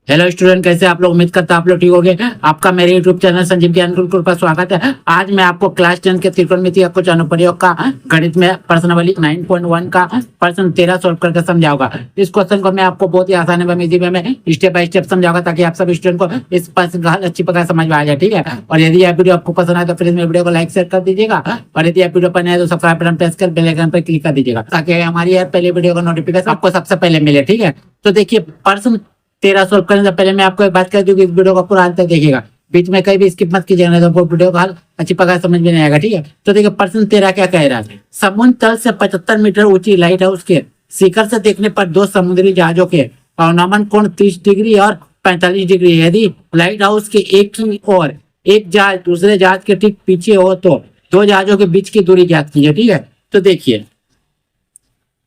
Hello student, कैसे आप लोग? उम्मीद करता आप लोग ठीक होंगे। आपका मेरे यूट्यूब चैनल संजीव ज्ञान गुरुकुल पर स्वागत है। आज मैं आपको क्लास 10 के त्रिकोणमिति और कुछ अनुप्रयोग का गणित में प्रश्नावली 9.1 का प्रश्न 13 सॉल्व करके समझाऊंगा। इस क्वेश्चन को मैं आपको बहुत ही आसानी में इजी वे में स्टेप बाय स्टेप समझाऊंगा, ताकि आप सब स्टूडेंट को इस प्रश्न का अच्छी प्रकार समझ में आ जाए। ठीक है, और यदि यह वीडियो आपको पसंद आए तो प्लीज मेरे वीडियो को लाइक शेयर कर दीजिएगा, और यदि आप वीडियो पर नए हैं तो सब्सक्राइब बटन प्रेस कर बेल आइकन पर क्लिक कर दीजिएगा, ताकि हमारी पहले वीडियो का नोटिफिकेशन आपको सबसे पहले मिले। ठीक है, तो देखिए प्रश्न 13 सॉल्व करने से पहले मैं आपको एक बात कर दूं कि इस वीडियो को पूरा अंत तक देखिएगा, बीच में कहीं भी स्किप मत कीजिएगा, नहीं तो आपको वीडियो का हल अच्छी प्रकार समझ में नहीं आएगा। ठीक है, तो देखिए प्रश्न 13 क्या कह रहा है। समुद्र तल से 75 मीटर ऊंची लाइट हाउस के शिखर से देखने पर दो समुद्री जहाजों के अवनमन कोण 30 डिग्री और 45 डिग्री है। यदि लाइट हाउस के एक ही और एक जहाज दूसरे जहाज के ठीक पीछे हो तो दो जहाजों के बीच की दूरी ज्ञात कीजिए। ठीक है,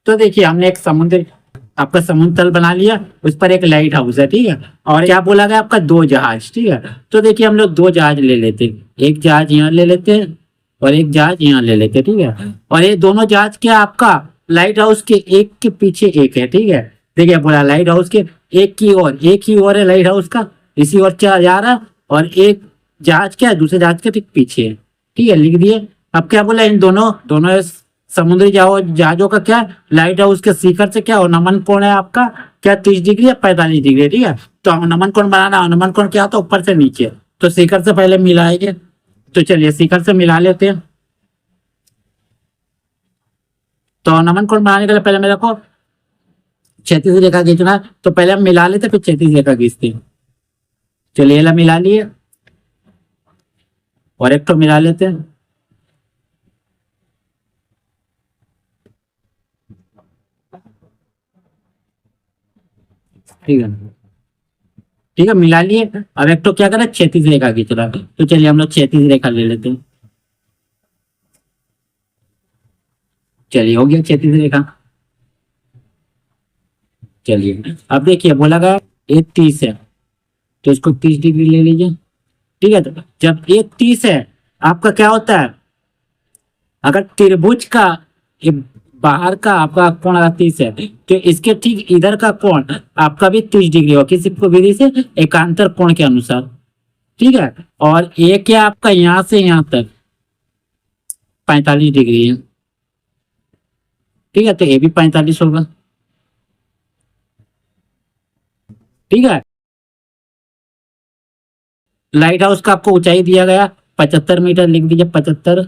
तो देखिए हमने एक समुद्र आपका समुद्र तल बना लिया, उस पर एक लाइट हाउस है। ठीक है, और क्या बोला गया आपका? दो जहाज। ठीक है, तो देखिए हम लोग दो जहाज ले लेते हैं, एक जहाज यहाँ ले लेते हैं और एक जहाज यहाँ ले लेते हैं। ठीक है, और ये दोनों जहाज क्या आपका लाइट हाउस के एक के पीछे एक है। ठीक है, देखिए बोला लाइट हाउस के एक ही ओर है लाइट हाउस का, इसी ओर चला जा रहा है, और एक जहाज क्या है दूसरे जहाज के ठीक पीछे है। ठीक है, लिख दिए। अब क्या बोला? इन दोनों दोनों समुद्री जहाजों का क्या लाइट हाउस के शिखर से क्या नमन कोण है आपका क्या 30 डिग्री या 45 डिग्री। ठीक है, तो हम नमन कोण बनाना, नमन कोण क्या होता है? ऊपर से नीचे, तो शिखर से पहले मिलाएंगे। तो चलिए शिखर से मिला लेते हैं। तो नमन कोण बनाने के लिए पहले मेरे को क्षैतिज रेखा खींचना है, तो पहले हम मिला लेते फिर क्षैतिज रेखा खींचते हैं। चलिए ये मिला लिए और एक तो मिला लेते हैं। ठीक है, ठीक है मिला लिए। अब एक तो क्या करें, क्षैतिज रेखा खींचना, तो चलिए हम लोग क्षैतिज रेखा ले लेते हैं। चलिए हो गया क्षैतिज रेखा। चलिए अब देखिए बोला गया ये 30 है, तो इसको 30 डिग्री ले लीजिए। ठीक है, तो जब ये 30 है आपका क्या होता है, अगर त्रिभुज का ये बाहर का आपका कोण अगर 30 है तो इसके ठीक इधर का कोण आपका भी 30 डिग्री हो, किसी को विधि से एकांतर कोण के अनुसार। ठीक है, और ये क्या आपका यहां से यहां तक 45 डिग्री है। ठीक है, तो ये भी 45 होगा। ठीक है, लाइट हाउस का आपको ऊंचाई दिया गया 75 मीटर, लिख दीजिए 75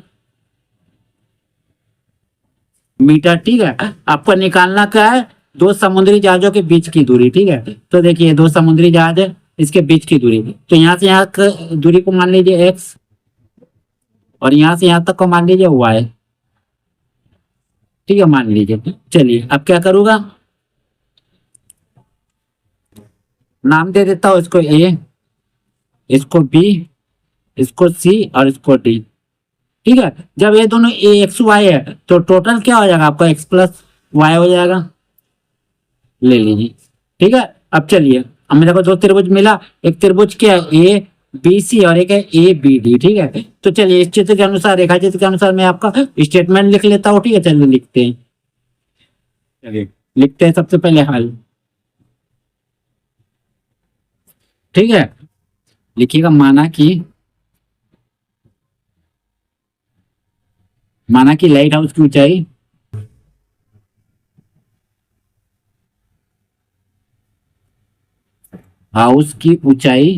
मीटर। ठीक है, आपको निकालना क्या है? दो समुद्री जहाजों के बीच की दूरी। ठीक है, तो देखिए दो समुद्री जहाज है, इसके बीच की दूरी, तो यहाँ से यहाँ दूरी को मान लीजिए एक्स, और यहाँ से यहाँ तक को मान लीजिए वाई। ठीक है, मान लीजिए। चलिए अब क्या करूंगा, नाम दे देता हूं इसको ए, इसको बी, इसको सी और इसको डी। ठीक है, जब ये दोनों ए एक्स वाई है तो टोटल क्या हो जाएगा आपका एक्स प्लस वाई हो जाएगा। ले लीजिए। ठीक है, अब चलिए अब मेरे को दो त्रिभुज मिला, एक त्रिभुज क्या है ए बी सी और एक है ए बी डी। ठीक है, तो चलिए इस चित्र के अनुसार, रेखा चित्र के अनुसार मैं आपका स्टेटमेंट लिख लेता हूँ। ठीक है, चलिए लिखते हैं। चलिए लिखते हैं सबसे पहले हल। ठीक है, लिखिएगा माना कि लाइट हाउस की ऊंचाई हाउस की ऊंचाई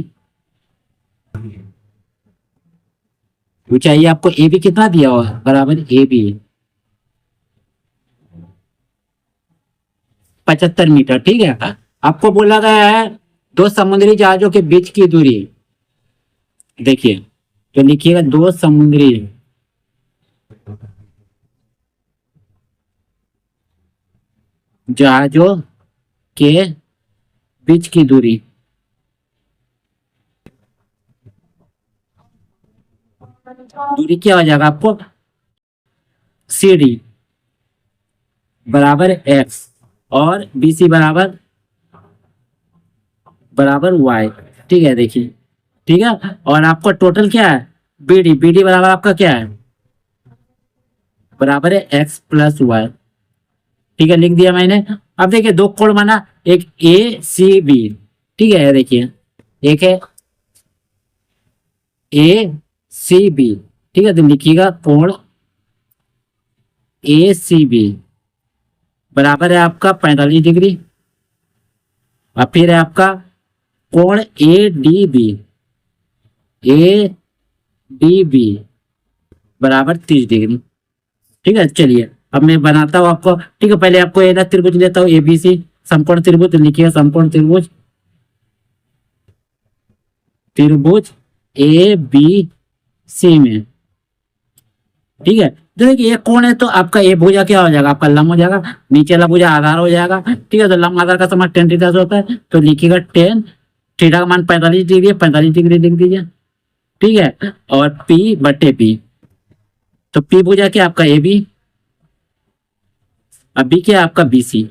ऊंचाई आपको ए बी कितना दिया हुआ है? बराबर ए बी 75 मीटर। ठीक है, आपको बोला गया है दो समुद्री जहाजों के बीच की दूरी। देखिए तो लिखिएगा दो समुद्री जहाजों के बीच की दूरी। दूरी क्या हो जाएगा आपको? सी डी बराबर एक्स और बी सी बराबर बराबर वाई। ठीक है, देखिए। ठीक है, और आपका टोटल क्या है? बी डी बराबर आपका क्या है? बराबर है एक्स प्लस वाई। ठीक है, लिख दिया मैंने। अब देखिए दो कोण बना, एक ए सी बी। ठीक है, देखिए एक है ए सी बी, ठीक है, तो लिखिएगा कोण ए सी बी बराबर है आपका 45 डिग्री। और फिर है आपका कोण A D B, A D B बराबर 30 डिग्री। ठीक है, चलिए अब मैं बनाता हूँ आपको। ठीक है, पहले आपको एक त्रिभुज लेता हूँ एबीसी, समकोण त्रिभुज, लिखिए समकोण त्रिभुज, त्रिभुज ए बी सी में। ठीक है, तो देखिए ये कोण है तो आपका ए भुजा क्या हो जाएगा, आपका लंब हो जाएगा, नीचे वाला भुजा आधार हो जाएगा। ठीक है, तो लंब आधार का समान 10 थीटा से होता है, तो लिखिएगा 10 थीटा का मान 45 डिग्री है, 45 डिग्री लिख दीजिए। ठीक है, और पी बटे पी, तो पी भुजा क्या आपका ए बी, अब बी क्या आपका बी सी।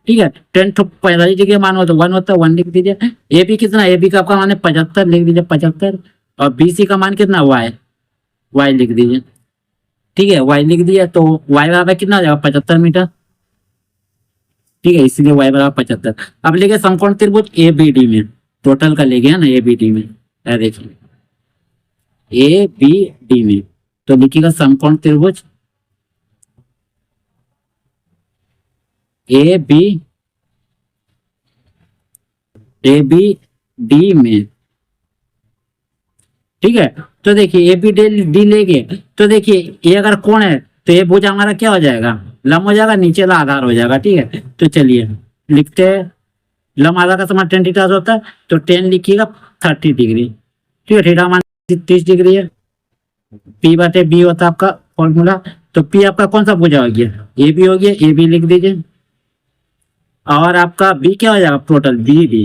ठीक है, 10 तो 45 डिग्री मान हो तो 1 होता है, 1 लिख दीजिए। ए बी कितना, ए बी का आपका मान है 75, लिख दीजिए 75। और बी सी का मान कितना, वाई, वाई लिख दीजिए। ठीक है, वाई लिख दिया, तो वाई बराबर कितना हो जाएगा 75 मीटर। ठीक है, इसलिए वाई बराबर 75। अब लेके समकोण त्रिभुज ए बी डी में, टोटल का ले गया ना ए बी डी में, देखिए ए बी डी में, तो लिखिएगा समकोण त्रिभुज ए बी डी में। ठीक है, तो देखिए ए बी डी लेंगे, तो देखिए ये अगर कोण है तो ये भुजा हमारा क्या हो जाएगा, लंब हो जाएगा, नीचे वाला आधार हो जाएगा। ठीक है, तो चलिए लिखते हैं, लंब आधार का समान 10 थीटा होता है, तो 10 लिखिएगा 30 डिग्री। ठीक है, थीटा मान 30 डिग्री है, पी बटे बी होता है आपका फॉर्मूला। तो पी आपका कौन सा भुजा हो गया, ए बी हो गया, ए बी लिख दीजिए। और आपका बी क्या हो जाएगा, टोटल बी बी।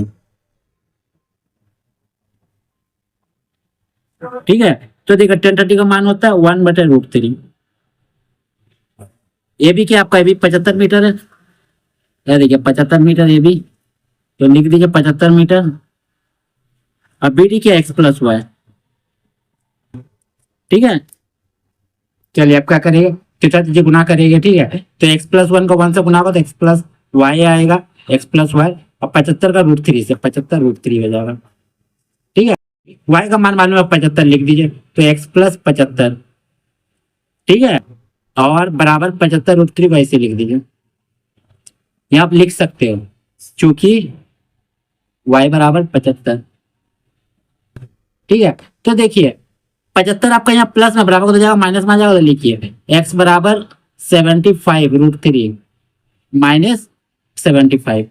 ठीक है, तो देखिए 1030 का मान होता है 1/√3। ए बी क्या आपका, ए बी 75 मीटर है, देखिए 75 मीटर ए बी, तो लिख दीजिए 75 मीटर। अब बी डी क्या, एक्स प्लस वाई। ठीक है, चलिए आप क्या करेंगे, थीटा जी गुना करेंगे। ठीक है, तो एक्स प्लस वन को 1 से गुना होगा तो एक्स प्लस वाई आएगा, एक्स प्लस वाई। और 75 का √3 से 75√3 हो जाएगा। ठीक है, वाई का मान मालूम है 75, लिख दीजिए, तो एक्स प्लस 75। ठीक है, और बराबर 75√3 वैसे लिख दीजिए। यहाँ आप लिख सकते हो चूंकि वाई बराबर 75। ठीक है, तो देखिए 75 आपका यहाँ प्लस में बराबर हो जाएगा, माइनस में आ जाएगा, तो लिखिए एक्स बराबर 75√3 माइनस 75।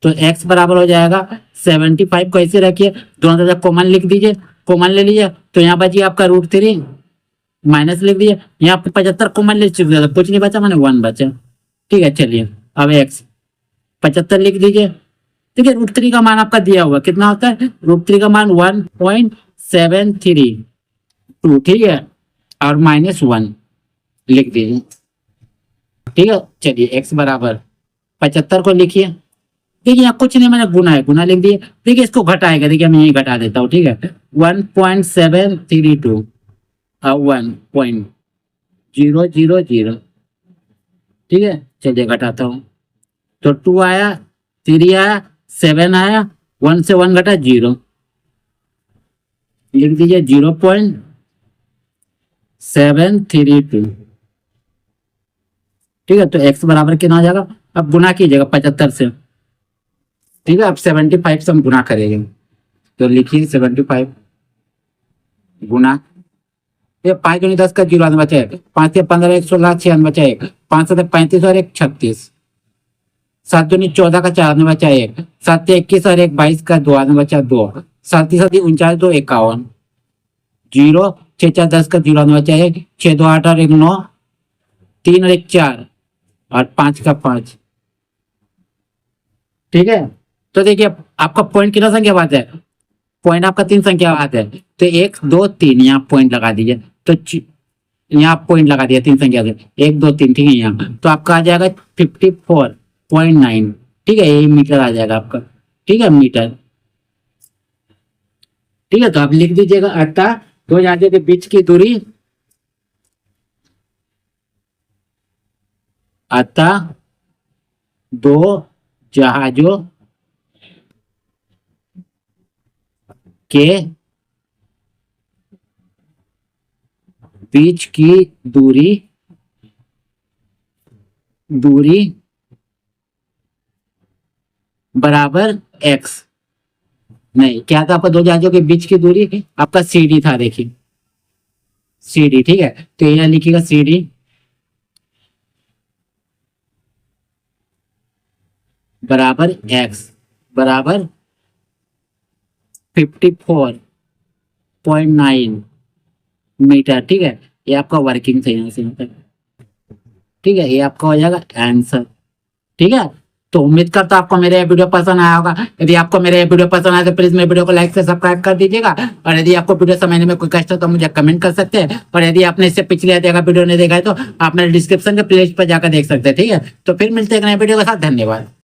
तो x बराबर हो जाएगा 75 को ऐसे रखिए, दोनों तरफ कॉमन लिख दीजिए, कॉमन ले लीजिए, तो यहाँ बची आपका √3 माइनस लिख दिए, यहाँ पे 75 कॉमन ले चुके थे, कुछ नहीं बचा, मैंने 1 बचा। ठीक है, चलिए अब x 75 लिख दीजिए। ठीक है, √3 का मान आपका दिया हुआ कितना होता है, √3 का मान 1.732। ठीक है, और -1 लिख दीजिए। ठीक है, चलिए x बराबर 75 को लिखिए। देखिए यहाँ कुछ नहीं, मैंने गुना है, गुना लिख दिए। देखिए इसको घटाएगा, देखिए मैं यही घटा देता हूँ। ठीक है, 1.732 और 1.000। ठीक है, चलिए घटाता हूँ, तो 2 आया, 3 आया, 7 आया, 1 से 1 घटा 0, लिख दीजिए 0.732। ठीक है, तो x बराबर कितना हो जाएगा, अब गुना कीजिएगा 75 से। ठीक है, अब 75 से हम गुना करेंगे, तो लिखिए 75 गुना, ये 5 दूनी 10 का 0 आने बचा है, 5 से 15 1 16 6 आने बचा है, 5 से 35 और 1 36, 7 दूनी 14 का 4 आने बचा है, 7 से 21 और 1 22 का 2 आने बचा 2, 7 7 49 2 51, 0 6 4 10 का 0 आने बचा है, 6 2 8 और 1 9, 3 और 1 4 और 5 का 5। ठीक है, तो देखिए आपका पॉइंट कितना संख्या बात है, पॉइंट आपका 3 संख्या बात है, तो 1 2 3 यहाँ पॉइंट लगा दीजिए, तो यहाँ पॉइंट लगा दिया 3 संख्या से, 1 2 3। ठीक है, यहाँ तो आपका आ जाएगा 54.9। ठीक है, ये मीटर आ जाएगा आपका। ठीक है, मीटर। ठीक है, तो आप लिख दीजिएगा अतः दो जहाजों के बीच की दूरी, अतः दो जहाजों के बीच की दूरी बराबर एक्स। नहीं, क्या था आपका दो जहाजों के बीच की दूरी आपका CD था, देखिए CD, ठीक है। तो ये लिखिएगा CD बराबर एक्स बराबर 54.9 मीटर, ठीक है। ये आपका वर्किंग था यहाँ से यहाँ तक, ठीक है। ये आपका हो जाएगा आंसर, ठीक है। तो उम्मीद करता हूं आपको मेरा ये वीडियो पसंद आया होगा। यदि आपको मेरा ये वीडियो पसंद आया तो प्लीज मेरे वीडियो को लाइक से सब्सक्राइब कर दीजिएगा। और यदि आपको वीडियो समझने में कोई कष्ट हो तो मुझे कमेंट कर सकते हैं। और यदि आपने इससे पिछले देखा वीडियो नहीं देखा है तो आप मेरे डिस्क्रिप्शन के प्लेलिस्ट पर जाकर देख सकते हैं, ठीक है। तो फिर मिलते हैं एक नए वीडियो के साथ, धन्यवाद।